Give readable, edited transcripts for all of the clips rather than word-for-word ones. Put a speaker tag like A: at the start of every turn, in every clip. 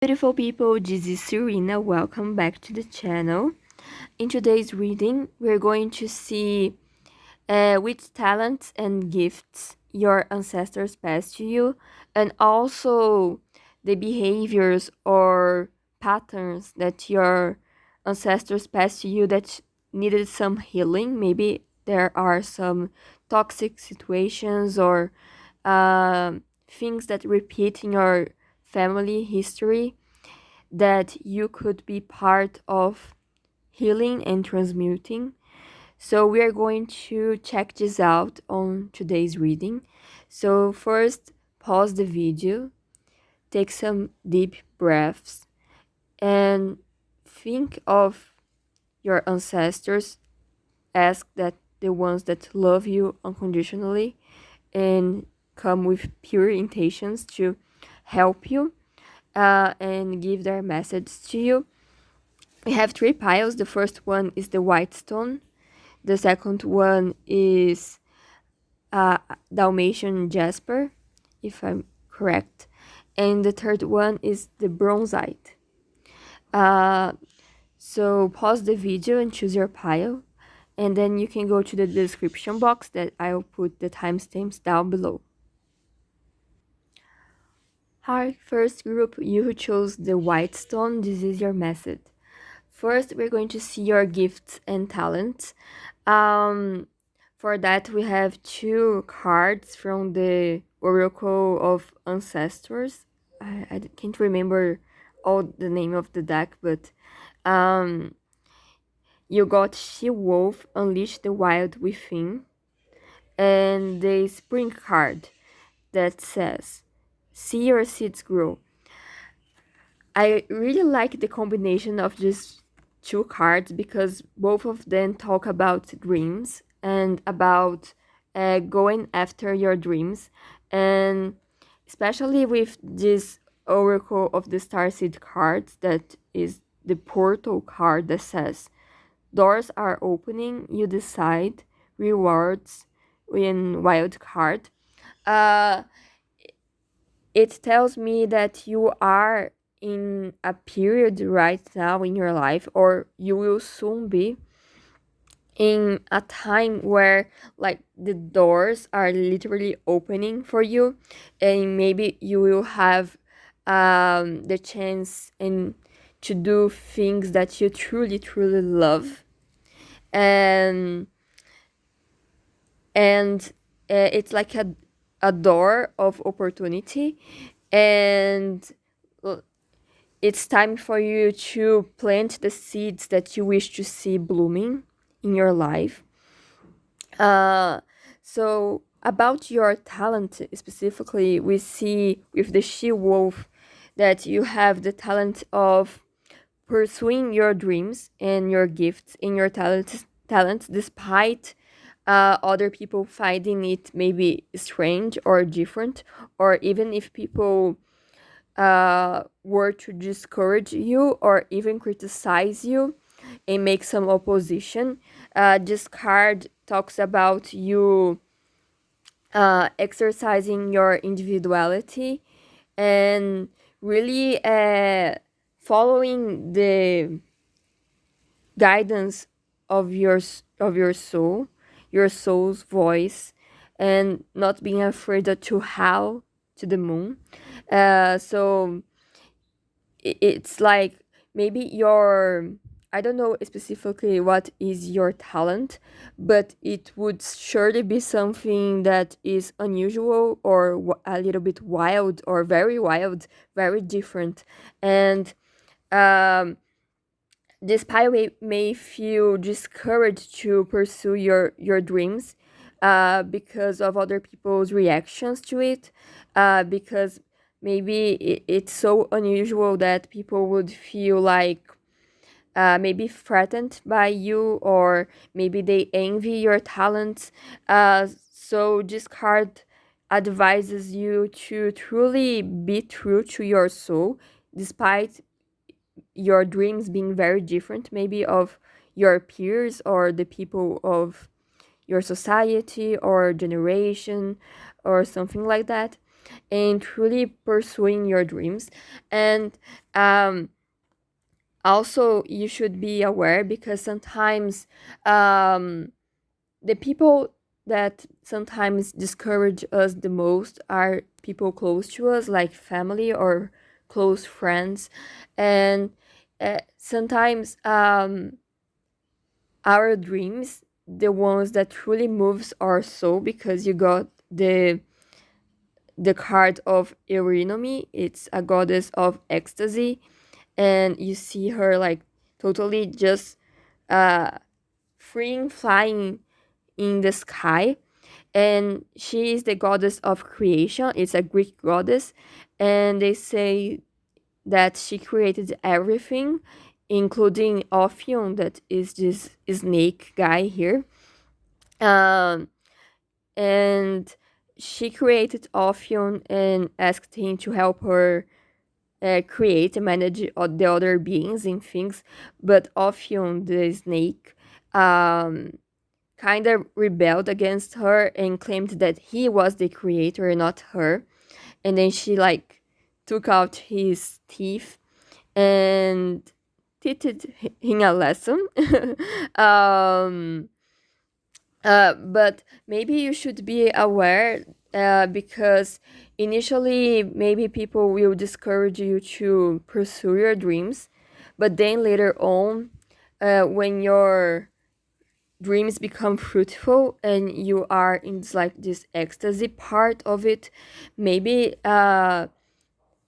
A: Beautiful people, this is Serena. Welcome back to the channel. In today's reading, we're going to see which talents and gifts your ancestors passed to you, and also the behaviors or patterns that your ancestors passed to you that needed some healing. Maybe there are some toxic situations or things that repeat in your family history that you could be part of healing and transmuting. So we are going to check this out on today's reading. So first, pause the video, take some deep breaths, and think of your ancestors. Ask that the ones that love you unconditionally and come with pure intentions to help you and give their message to you. We have three piles. The first one is the white stone. The second one is Dalmatian Jasper, if I'm correct. And the third one is the bronzite. So pause the video and choose your pile. And then you can go to the description box that I'll put the timestamps down below. Hi, first group, you who chose the white stone, this is your message. First, we're going to see your gifts and talents. For that, we have two cards from the Oracle of Ancestors. I can't remember all the name of the deck, but you got She-Wolf, Unleash the Wild Within, and the Spring card that says, See your seeds grow. I really like the combination of these two cards because both of them talk about dreams and about going after your dreams, and especially with this Oracle of the Starseed cards that is the portal card that says doors are opening, you decide, rewards in wild card. Uh, it tells me that you are in a period right now in your life, or you will soon be in a time where like the doors are literally opening for you, and maybe you will have the chance and to do things that you truly love, and it's like a door of opportunity, and it's time for you to plant the seeds that you wish to see blooming in your life. So about your talent specifically, we see with the She-Wolf that you have the talent of pursuing your dreams and your gifts and your talents despite other people finding it maybe strange or different, or even if people were to discourage you or even criticize you and make some opposition. This card talks about you exercising your individuality and really following the guidance of your soul, your soul's voice, and not being afraid to howl to the moon. So it's like maybe your, I don't know specifically what is your talent, but it would surely be something that is unusual or a little bit wild or very wild, very different. And um, this pile may feel discouraged to pursue your dreams because of other people's reactions to it, because maybe it's so unusual that people would feel like maybe threatened by you, or maybe they envy your talents. So this card advises you to truly be true to your soul, despite your dreams being very different, maybe of your peers or the people of your society or generation or something like that. and truly pursuing your dreams. And also you should be aware, because sometimes the people that sometimes discourage us the most are people close to us, like family or close friends. And sometimes our dreams, the ones that truly moves our soul, because you got the card of Eurynome. It's a goddess of ecstasy, and you see her like totally just uh freeing, flying in the sky. And she is the goddess of creation. It's a Greek goddess, and they say that she created everything, including Ophion, that is this snake guy here. Um, and she created Ophion and asked him to help her create and manage the other beings and things. But Ophion, the snake, um, kind of rebelled against her and claimed that he was the creator, not her. And then she like took out his teeth and teached him a lesson. um, but maybe you should be aware, because initially maybe people will discourage you to pursue your dreams, but then later on, when your dreams become fruitful and you are in this ecstasy part of it, maybe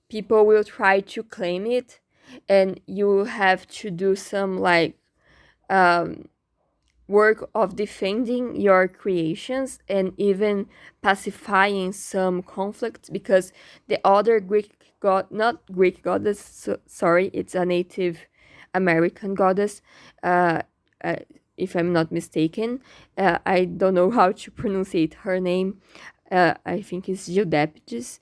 A: people will try to claim it, and you have to do some um, work of defending your creations and even pacifying some conflicts, because the other Greek god, not Greek goddess, sorry, it's a Native American goddess, uh, uh, if I'm not mistaken. I don't know how to pronounce her name. I think it's Eudipus,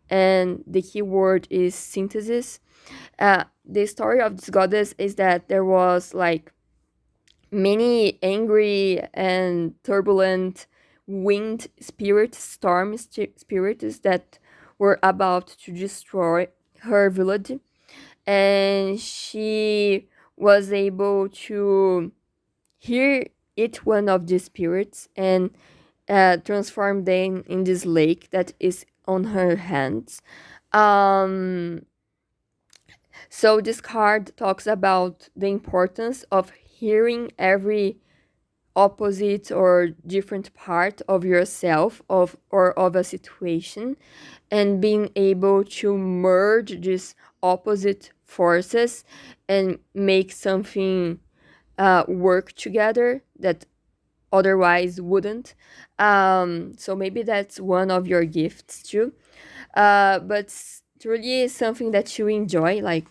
A: and the key word is synthesis. The story of this goddess is that there was like many angry and turbulent wind spirits, spirits that were about to destroy her village, and she was able to hear each one of these spirits and transform them in this lake that is on her hands. Um, so this card talks about the importance of hearing every opposite or different part of yourself of a situation, and being able to merge these opposite forces and make something work together that otherwise wouldn't. So maybe that's one of your gifts too. But truly something that you enjoy. Like,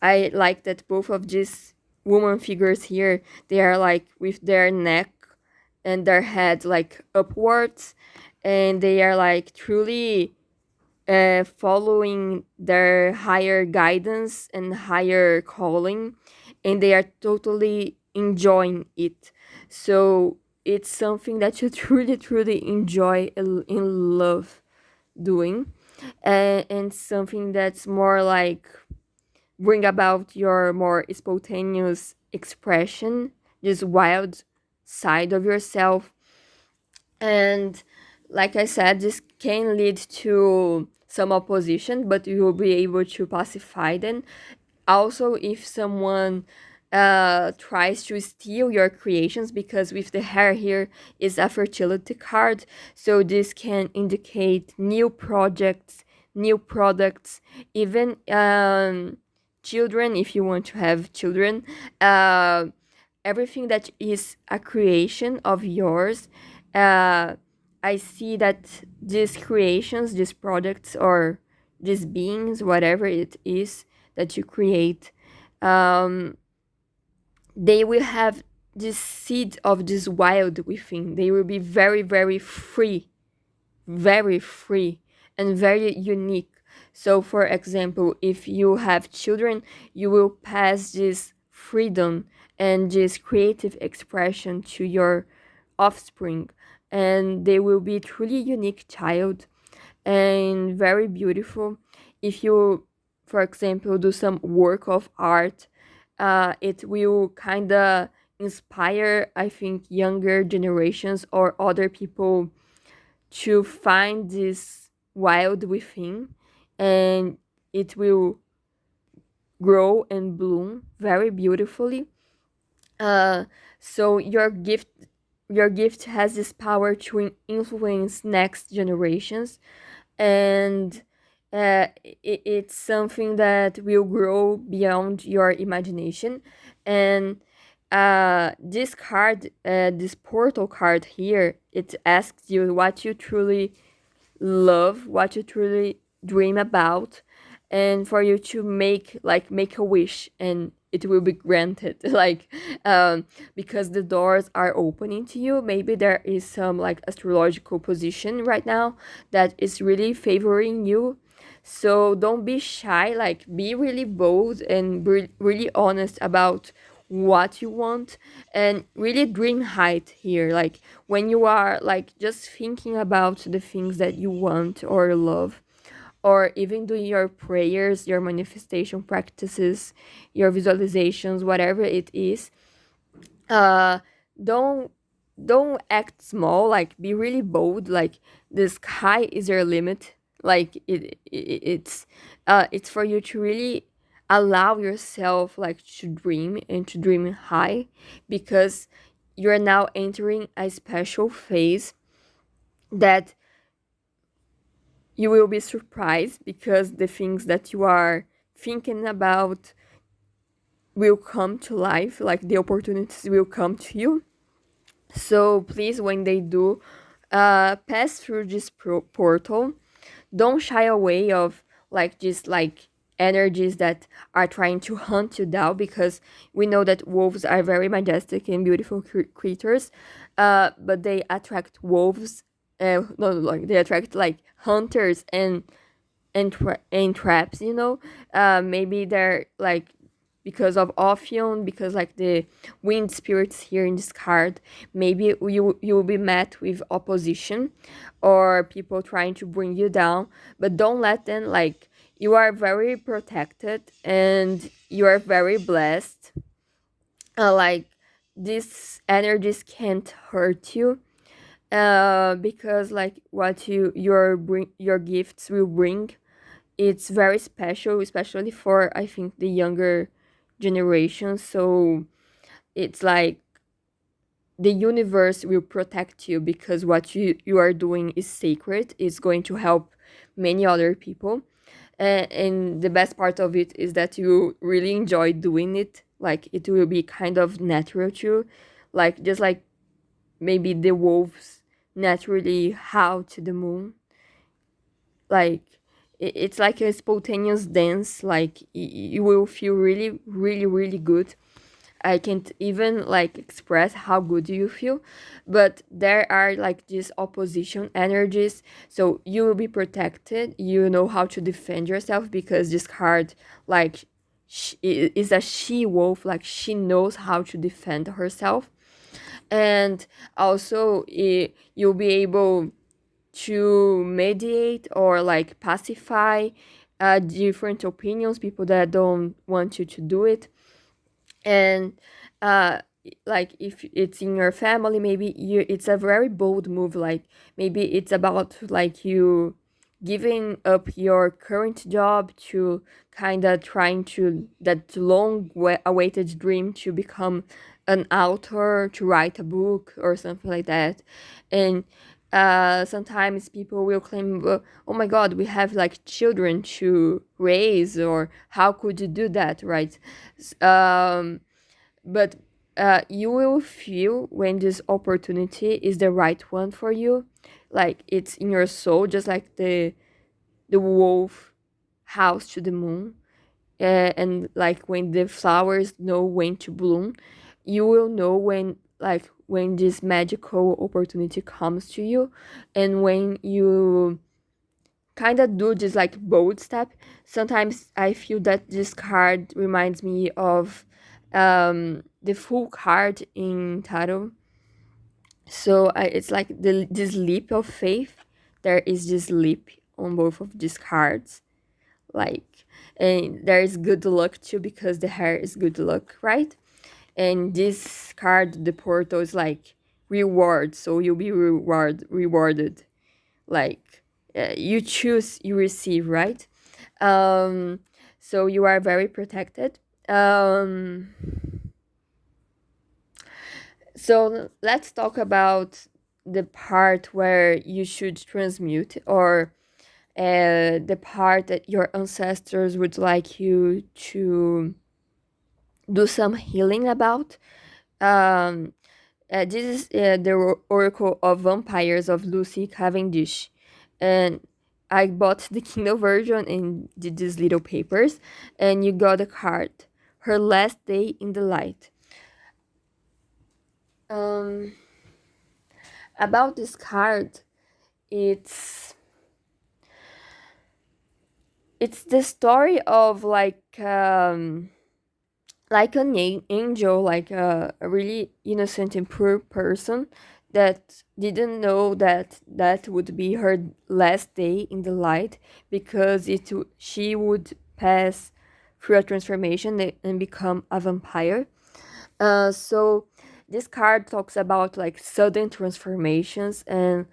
A: I like that both of these woman figures here, they are like with their neck and their head like upwards, and they are like truly following their higher guidance and higher calling, and they are totally enjoying it. So it's something that you truly enjoy and love doing, and something that's more like bring about your more spontaneous expression, this wild side of yourself. And like I said, this can lead to some opposition, but you will be able to pacify them. Also, if someone tries to steal your creations, because with the hair here is a fertility card, so this can indicate new projects, new products, even children, if you want to have children. Everything that is a creation of yours, uh, I see that these creations, these products, or these beings, whatever it is that you create, um, they will have this seed of this wild within. They will be very very free and very unique. So, for example, if you have children, you will pass this freedom and this creative expression to your offspring, and they will be truly unique child. and very beautiful. If you, for example, do some work of art, it will kind of inspire, I think, younger generations or other people to find this wild within, and it will grow and bloom very beautifully. uh, so your gift has this power to influence next generations, and it's something that will grow beyond your imagination. And this card, this portal card here, it asks you what you truly love, what you truly dream about, and for you to make a wish and it will be granted. Because the doors are opening to you. Maybe there is some like astrological position right now that is really favoring you. So don't be shy, like be really bold and really honest about what you want, and really dream height here. Like when you are like just thinking about the things that you want or love, or even doing your prayers, your manifestation practices, your visualizations, whatever it is, uh don't don't act small, like be really bold. Like the sky is your limit. Like it's for you to really allow yourself like to dream and to dream high, because you're now entering a special phase that you will be surprised, because the things that you are thinking about will come to life, like the opportunities will come to you. So please, when they do pass through this portal, don't shy away of like just like energies that are trying to hunt you down, because we know that wolves are very majestic and beautiful creatures, but they attract wolves. No, like they attract like hunters and traps. Maybe they're like because of Ophion, because like the wind spirits here in this card, maybe you will be met with opposition or people trying to bring you down, but don't let them. Like you are very protected and you are very blessed. Like these energies can't hurt you, because like what your gifts will bring, it's very special, especially for I think the younger generation. So it's like the universe will protect you, because what you are doing is sacred. It's going to help many other people. And the best part of it is that you really enjoy doing it. Like it will be kind of natural to you. Like just like maybe the wolves naturally howl to the moon. Like it's like a spontaneous dance. Like you will feel really really really good. I can't even like express how good you feel, but there are like these opposition energies, so you will be protected. You know how to defend yourself, because this card like is a she wolf. Like she knows how to defend herself. And also you'll be able to mediate or like pacify different opinions, people that don't want you to do it. And uh like if it's in your family, maybe it's a very bold move. Like maybe it's about like you giving up your current job to kind of trying to that long awaited dream to become an author, to write a book or something like that. And sometimes people will claim, "Well, oh my god, we have like children to raise, or how could you do that," right? But you will feel when this opportunity is the right one for you. Like it's in your soul, just like the wolf house to the moon. And like when the flowers know when to bloom, you will know when this magical opportunity comes to you. And when you kind of do this like bold step, sometimes I feel that this card reminds me of the full card in tarot. So it's like this leap of faith. There is this leap on both of these cards. Like, and there is good luck too, because the hair is good luck, right? And this card, the portal, is like reward, so you'll be rewarded. Like, you choose, you receive, right? um so you are very protected. um so let's talk about the part where you should transmute, or the part that your ancestors would like you to do some healing about. Um, this is the Oracle of Vampires of Lucy Cavendish. And I bought the Kindle version and did these little papers. And you got a card. Her last day in the light. Um, about this card, it's it's the story of like an angel, like a really innocent and pure person that didn't know that that would be her last day in the light, because she would pass through a transformation and become a vampire. So this card talks about like sudden transformations, and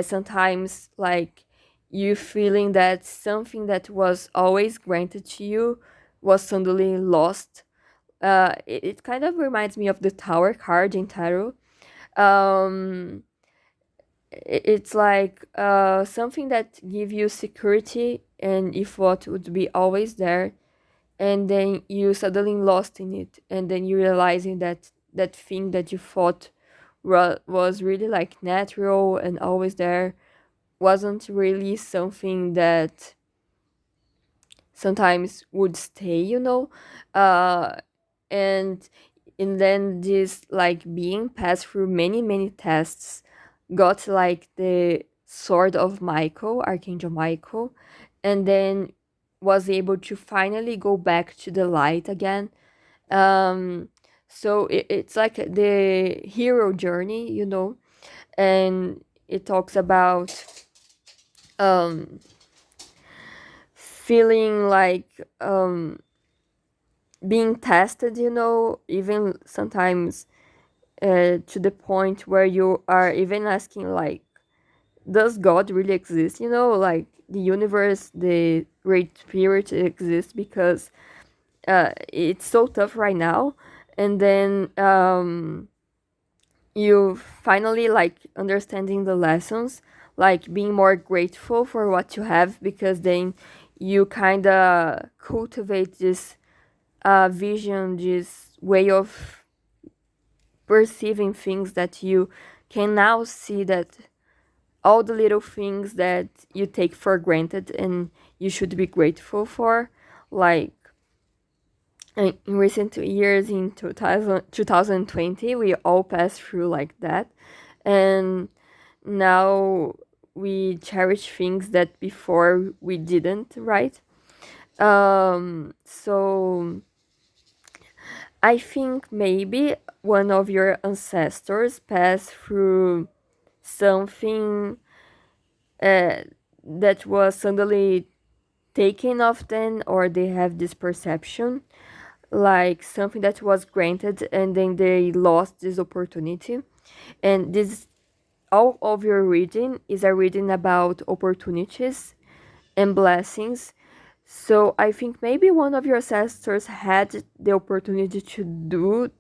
A: sometimes like you feeling that something that was always granted to you was suddenly lost. It kind of reminds me of the Tower card in tarot. um it's like something that give you security and if what would be always there, and then you suddenly lost in it, and then you realizing that that thing that you thought was really like natural and always there wasn't really something that sometimes would stay, uh and then this like being passed through many tests, got like the sword of Michael, Archangel Michael, and then was able to finally go back to the light again. So it's like the hero journey, and it talks about um feeling like being tested, even sometimes to the point where you are even asking like, does God really exist? Like the universe, the great spirit exists, because it's so tough right now. And then you finally like understanding the lessons, like being more grateful for what you have, because then you kind of cultivate this vision, this way of perceiving things, that you can now see that all the little things that you take for granted and you should be grateful for. Like in recent years, in 2020, we all passed through like that. And now we cherish things that before we didn't, right? So I think maybe one of your ancestors passed through something uh, that was suddenly taken off them, or they have this perception, like something that was granted and then they lost this opportunity. And this, all of your reading is a reading about opportunities and blessings. So I think maybe one of your ancestors had the opportunity to do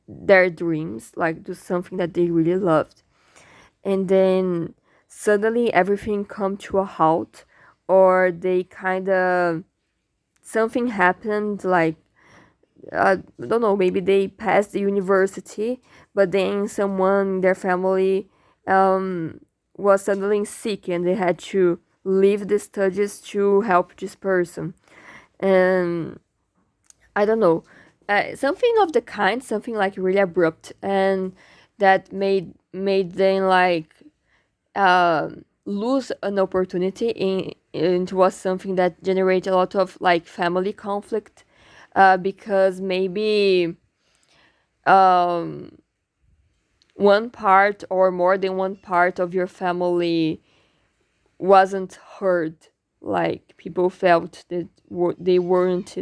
A: their dreams, like do something that they really loved, and then suddenly everything come to a halt, or they kind of, something happened, like I don't know, maybe they passed the university, but then someone in their family um, was suddenly sick and they had to leave the studies to help this person. And I don't know, something of the kind, something like really abrupt, and that made them like lose an opportunity it was something that generated a lot of like family conflict, because maybe um, one part or more than one part of your family wasn't heard, like people felt that they weren't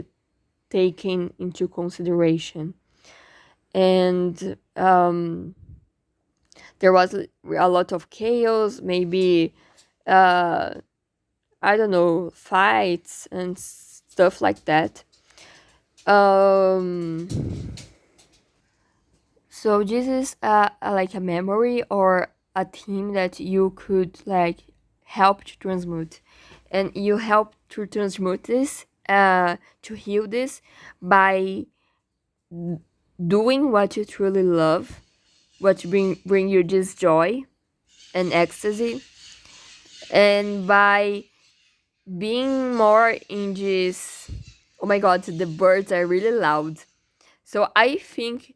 A: taken into consideration. And there was a lot of chaos, maybe uh I don't know, fights and stuff like that. um so this is like a memory or a theme that you could like help to transmute, and you help to transmute this, to heal this, by doing what you truly love, what bring you this joy and ecstasy, and by being more in this. Oh my god, the birds are really loud. So I think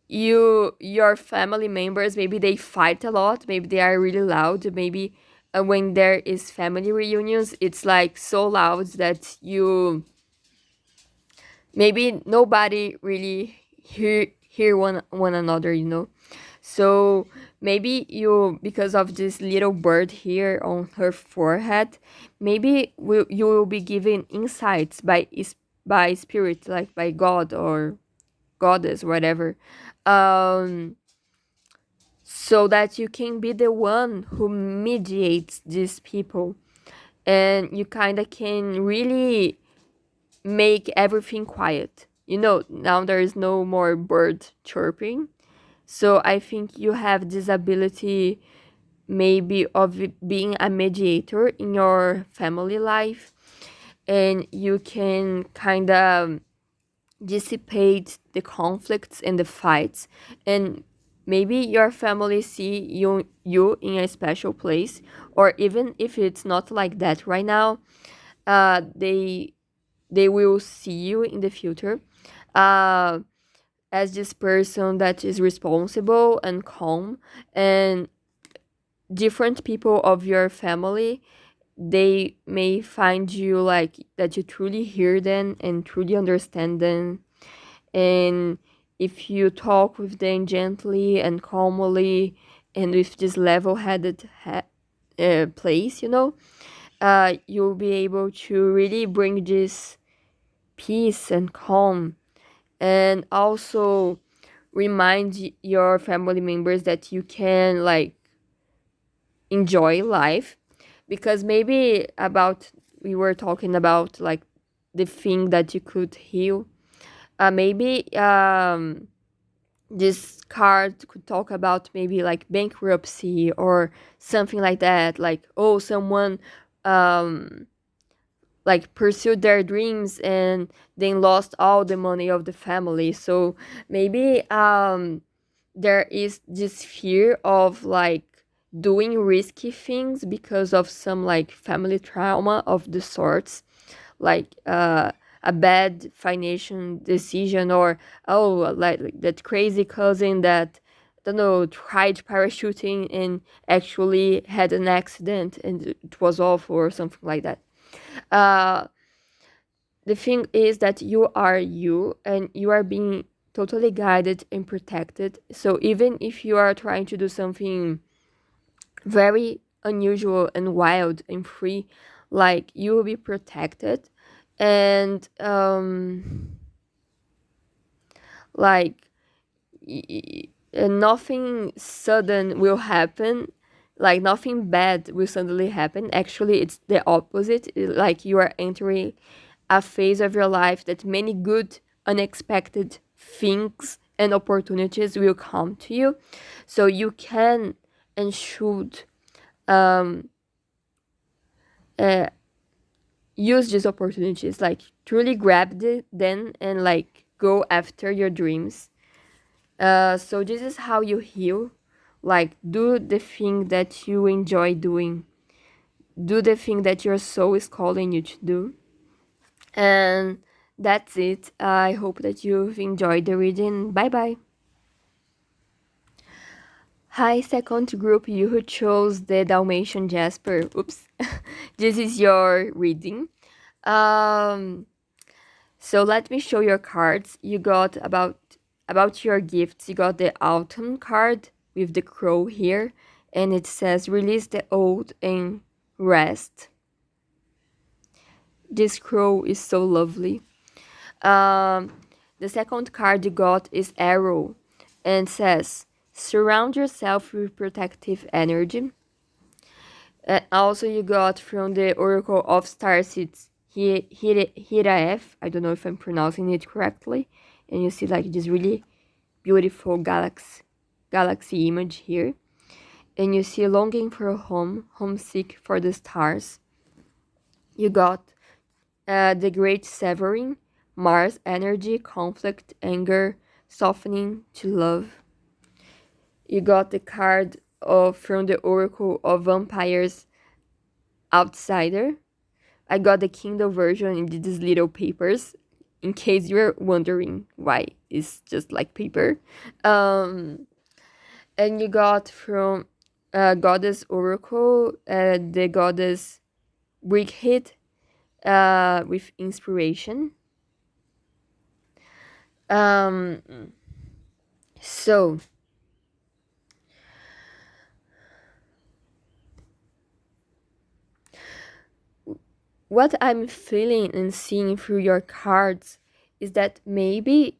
A: your family members, maybe they fight a lot, maybe they are really loud, maybe when there is family reunions, it's like so loud that you maybe nobody really hear one another, you know. So maybe you, because of this little bird here on her forehead, maybe you will be given insights by spirit, like by God or goddess, whatever, um, so that you can be the one who mediates these people, and you kind of can really make everything quiet. You know, now there is no more bird chirping. So I think you have this ability, maybe, of being a mediator in your family life, and you can kind of dissipate the conflicts and the fights, and maybe your family see you in a special place, or even if it's not like that right now, they will see you in the future, uh, as this person that is responsible and calm, and different people of your family, they may find you like that you truly hear them and truly understand them. And if you talk with them gently and calmly and with this level-headed place, you know, you'll be able to really bring this peace and calm, and also remind your family members that you can like enjoy life. Because maybe about, we were talking about like the thing that you could heal, maybe this card could talk about maybe like bankruptcy or something like that, like, oh, someone um like pursued their dreams and then lost all the money of the family. So maybe there is this fear of like doing risky things because of some like family trauma of the sorts, like a bad financial decision, or oh, like that crazy cousin that, I don't know, tried parachuting and actually had an accident and it was awful or something like that. uh the thing is that you are you, and you are being totally guided and protected. So even if you are trying to do something very unusual and wild and free, like, you will be protected. And like nothing sudden will happen, like nothing bad will suddenly happen. Actually, it's the opposite. Like, you are entering a phase of your life that many good unexpected things and opportunities will come to you. So you can and should um uh, use these opportunities, like truly grab them and like go after your dreams. So this is how you heal. Like, do the thing that you enjoy doing, do the thing that your soul is calling you to do. And that's it. I hope that you've enjoyed the reading. Bye bye. Hi, second group, you who chose the Dalmatian Jasper. Oops. This is your reading. Um, so let me show your cards. You got about your gifts. You got the autumn card with the crow here, and it says release the old and rest. This scroll is so lovely. Um, the second card you got is Arrow and says, surround yourself with protective energy. And also you got from the Oracle of Starseeds, Hiraef. I don't know if I'm pronouncing it correctly. And you see like this really beautiful galaxy image here. And you see longing for a home, homesick for the stars. You got the Great Severing, Mars energy, conflict, anger, softening to love. You got the card of from the Oracle of Vampires, Outsider. I got the Kindle version in these little papers, in case you're wondering why it's just like paper. Um, and you got from Goddess Oracle, the Goddess Brickhead, with inspiration. Um, so what I'm feeling and seeing through your cards is that maybe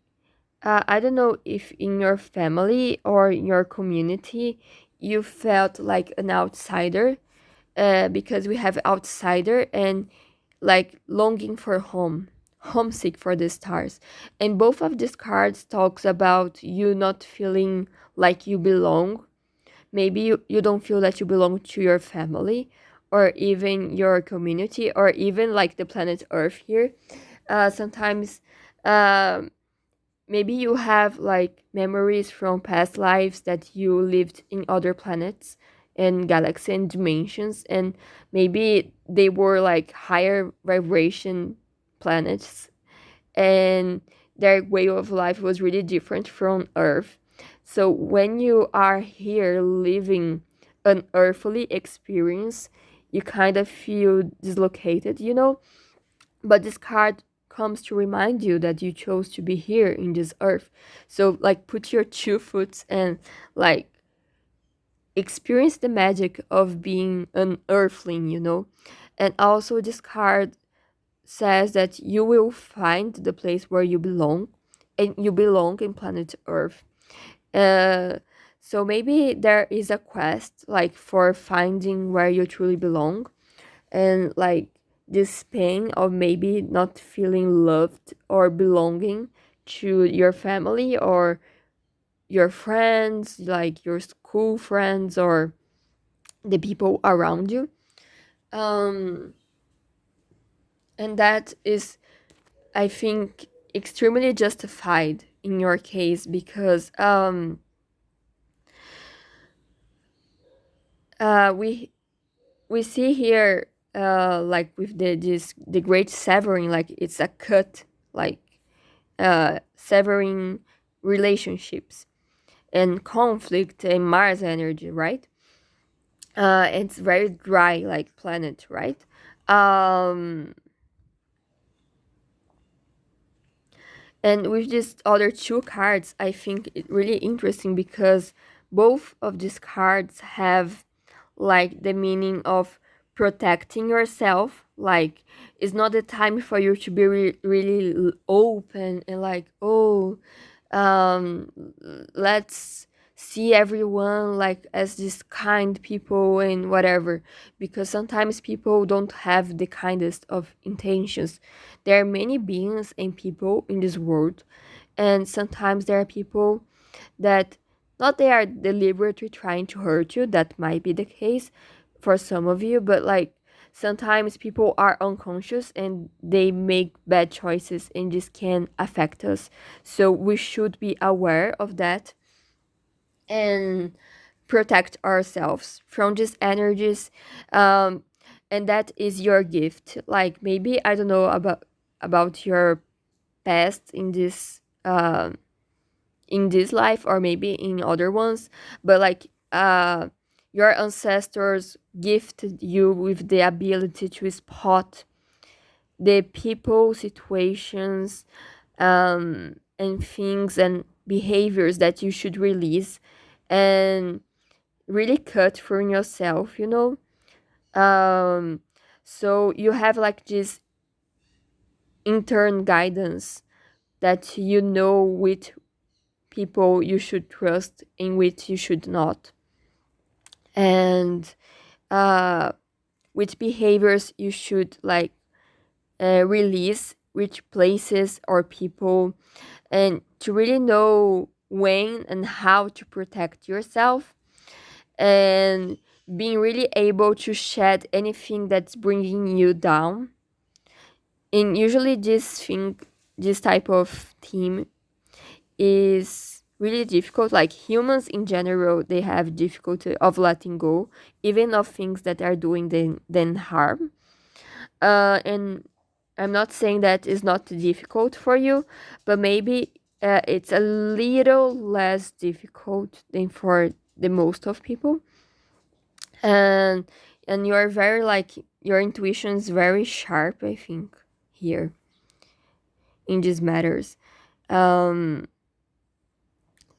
A: I don't know if in your family or in your community you felt like an outsider, because we have outsider and like longing for home, homesick for the stars. And both of these cards talks about you not feeling like you belong. Maybe you don't feel that you belong to your family or even your community or even like the planet Earth here. Sometimes um, maybe you have like memories from past lives that you lived in other planets and galaxies and dimensions, and maybe they were like higher vibration planets, and their way of life was really different from Earth. So when you are here living an earthly experience, you kind of feel dislocated, you know? But this card comes to remind you that you chose to be here in this earth. So like put your 2 foot and like experience the magic of being an earthling, you know? And also this card says that you will find the place where you belong, and you belong in planet Earth. Uh, so maybe there is a quest like for finding where you truly belong, and like this pain of maybe not feeling loved or belonging to your family or your friends, like your school friends or the people around you. Um, and that is, I think, extremely justified in your case because we see here like with the great severing, like it's a cut, like severing relationships and conflict and Mars energy, right? It's very dry like planet, right? um And with these other 2 cards, I think it really interesting because both of these cards have like the meaning of protecting yourself. Like it's not the time for you to be really open and like, oh, um let's see everyone like as these kind people and whatever, because sometimes people don't have the kindest of intentions. There are many beings and people in this world, and sometimes there are people that not they are deliberately trying to hurt you. That might be the case for some of you, but like sometimes people are unconscious and they make bad choices, and this can affect us. So we should be aware of that and protect ourselves from these energies. um and that is your gift. Like maybe I don't know about your past in this life or maybe in other ones, but like your ancestors gifted you with the ability to spot the people, situations, and things and behaviors that you should release and really cut from yourself, you know. um so you have like this intern guidance that you know which people you should trust and which you should not, and uh which behaviors you should like release, which places or people, and to really know when and how to protect yourself, and being really able to shed anything that's bringing you down. And usually this type of theme is really difficult. Like humans in general, they have difficulty of letting go, even of things that are doing them harm. And I'm not saying that is not difficult for you, but maybe it's a little less difficult than for the most of people. And and you are very like your intuition is very sharp, I think, here in these matters. Um,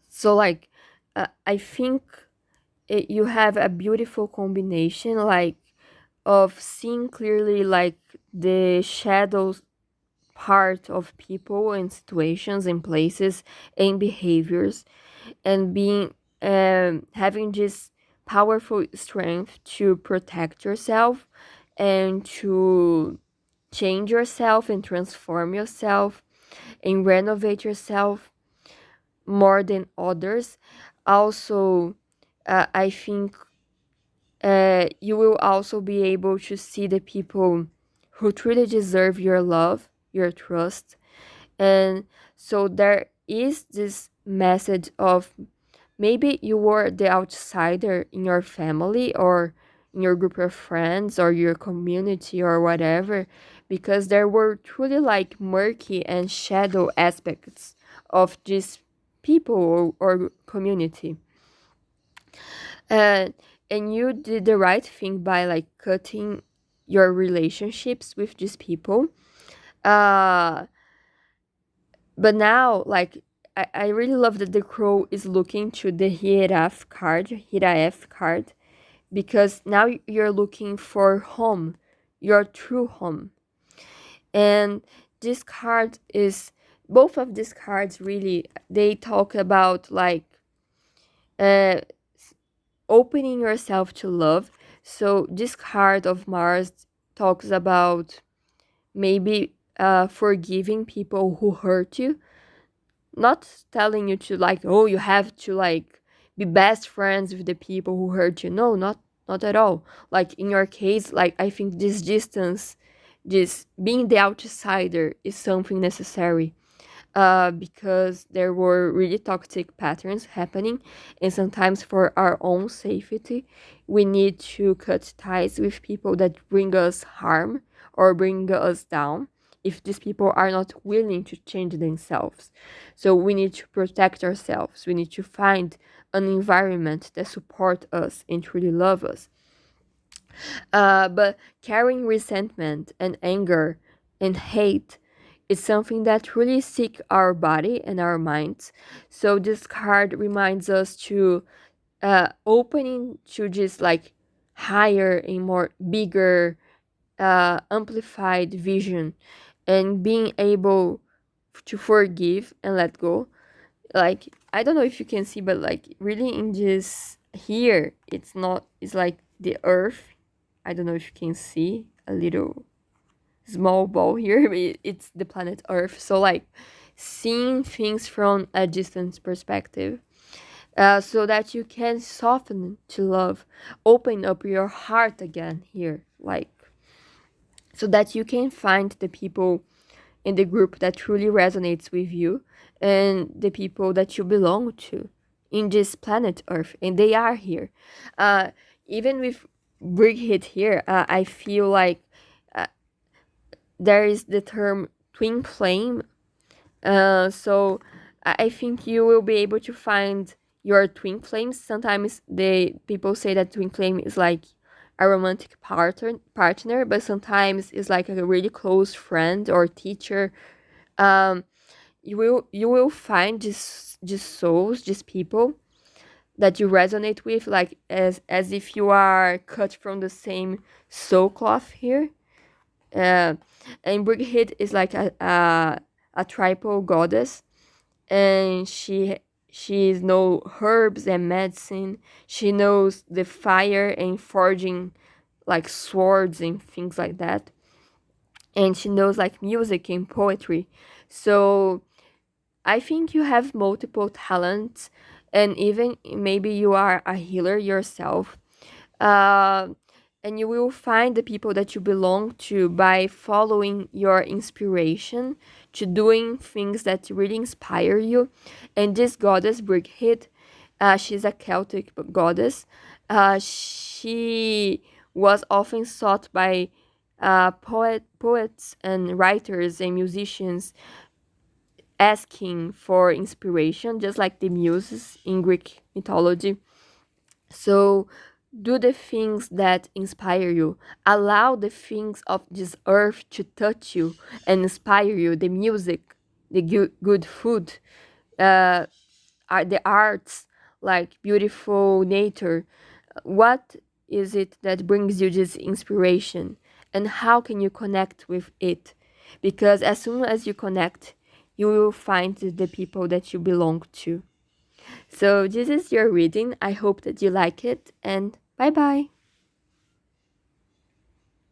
A: so like I think you have a beautiful combination like of seeing clearly like the shadows part of people and situations and places and behaviors, and being having this powerful strength to protect yourself and to change yourself and transform yourself and renovate yourself more than others. Also, I think you will also be able to see the people who truly deserve your love, your trust. And so there is this message of maybe you were the outsider in your family or in your group of friends or your community or whatever, because there were truly like murky and shadow aspects of this people or community. And and you did the right thing by like cutting your relationships with these people. Uh but now like I really love that the crow is looking to the Hiraef card, because now you're looking for home, your true home. And this card is both of these cards really they talk about like uh opening yourself to love. So this card of Mars talks about maybe forgiving people who hurt you, not telling you to like, oh, you have to like be best friends with the people who hurt you. No, not at all. Like in your case, like I think this distance, this being the outsider is something necessary, because there were really toxic patterns happening, and sometimes for our own safety, we need to cut ties with people that bring us harm or bring us down if these people are not willing to change themselves. So we need to protect ourselves. We need to find an environment that support us and truly love us. But carrying resentment and anger and hate is something that really seek our body and our minds. So this card reminds us to opening to just like higher and more bigger amplified vision, and being able to forgive and let go. Like I don't know if you can see, but like really in this here, it's like the earth. I don't know if you can see a little small ball here, but it's the planet Earth. So like seeing things from a distant perspective, so that you can soften to love, open up your heart again here, like so that you can find the people in the group that truly resonates with you and the people that you belong to in this planet Earth, and they are here. Uh, Even with Brigitte here, I feel like uh, there is the term twin flame. So I think you will be able to find your twin flames. Sometimes they people say that twin flame is like a romantic partner, but sometimes it's like a really close friend or teacher. Um, you will find these souls, these people that you resonate with, like as if you are cut from the same soul cloth here. uh, and Brigid is like a triple goddess, and she knows herbs and medicine. She knows the fire and forging like swords and things like that, and she knows like music and poetry. So I think you have multiple talents, and even maybe you are a healer yourself. uh, and you will find the people that you belong to by following your inspiration, to doing things that really inspire you. And this goddess Brigid, she's a Celtic goddess. She was often sought by poets and writers and musicians, asking for inspiration, just like the muses in Greek mythology. So do the things that inspire you. Allow the things of this earth to touch you and inspire you. The music, the good food, uh, the arts, like beautiful nature. What is it that brings you this inspiration? And how can you connect with it? Because as soon as you connect, you will find the people that you belong to. So this is your reading. I hope that you like it, and bye bye.